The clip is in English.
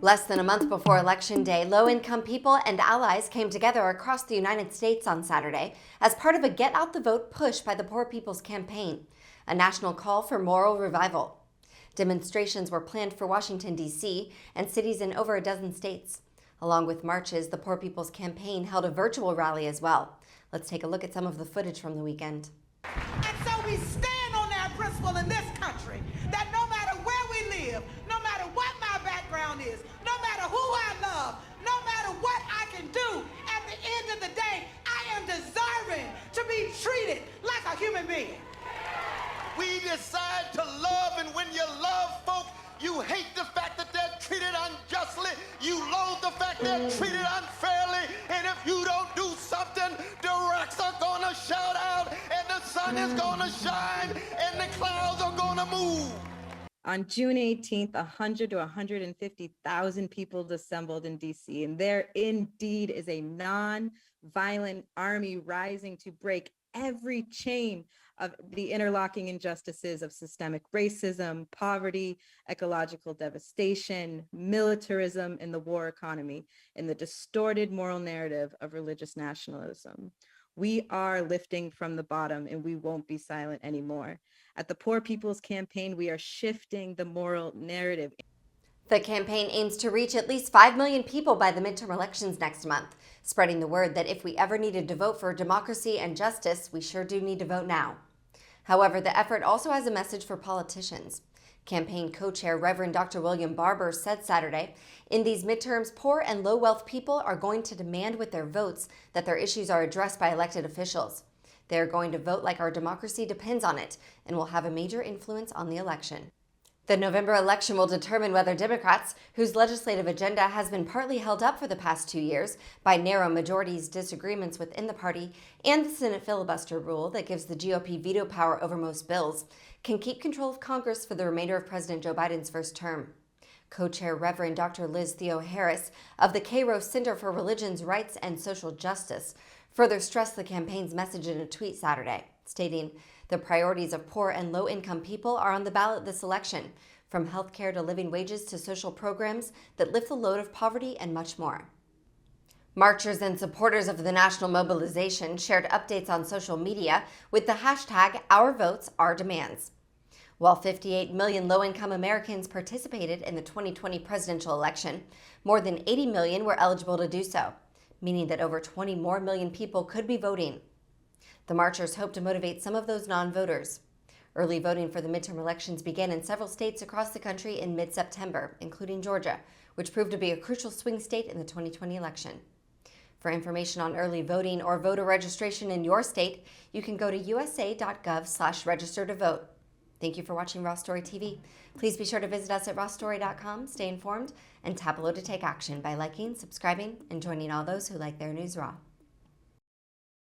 Less than a month before Election Day, low-income people and allies came together across the United States on Saturday as part of a Get Out the Vote push by the Poor People's Campaign, a national call for moral revival. Demonstrations were planned for Washington, D.C. and cities in over a dozen states. Along with marches, the Poor People's Campaign held a virtual rally as well. Let's take a look at some of the footage from the weekend. And so we stand on that principle in this country that no matter where we live, no matter what my background is, no matter who I love, no matter what I can do, at the end of the day, I am deserving to be treated like a human being. We decide to love, and when you love folk, you hate the fact that they're treated unjustly. You loathe the fact they're treated unfairly. And if you don't do something, the rocks are gonna shout out, and the sun is gonna shine, and the clouds are gonna move. On June 18th, 100 to 150,000 people assembled in DC, and there indeed is a non-violent army rising to break every chain of the interlocking injustices of systemic racism, poverty, ecological devastation, militarism, and the war economy, and the distorted moral narrative of religious nationalism. We are lifting from the bottom, and we won't be silent anymore. At the Poor People's Campaign, we are shifting the moral narrative. The campaign aims to reach at least 5 million people by the midterm elections next month, spreading the word that if we ever needed to vote for democracy and justice, we sure do need to vote now. However, the effort also has a message for politicians. Campaign co-chair Reverend Dr. William Barber said Saturday, in these midterms, poor and low-wealth people are going to demand with their votes that their issues are addressed by elected officials. They are going to vote like our democracy depends on it and will have a major influence on the election. The November election will determine whether Democrats, whose legislative agenda has been partly held up for the past 2 years by narrow majorities, disagreements within the party, and the Senate filibuster rule that gives the GOP veto power over most bills, can keep control of Congress for the remainder of President Joe Biden's first term. Co-chair Reverend Dr. Liz Theo Harris of the Cairo Center for Religions, Rights, and Social Justice further stressed the campaign's message in a tweet Saturday, stating, "The priorities of poor and low-income people are on the ballot this election, from healthcare to living wages to social programs that lift the load of poverty and much more." Marchers and supporters of the national mobilization shared updates on social media with the hashtag #OurVotesOurDemands. While 58 million low-income Americans participated in the 2020 presidential election, more than 80 million were eligible to do so, meaning that over 20 more million people could be voting. The marchers hope to motivate some of those non-voters. Early voting for the midterm elections began in several states across the country in mid-September, including Georgia, which proved to be a crucial swing state in the 2020 election. For information on early voting or voter registration in your state, you can go to usa.gov/register to vote. Thank you for watching Raw Story TV. Please be sure to visit us at rawstory.com, stay informed, and tap below to take action by liking, subscribing, and joining all those who like their news raw.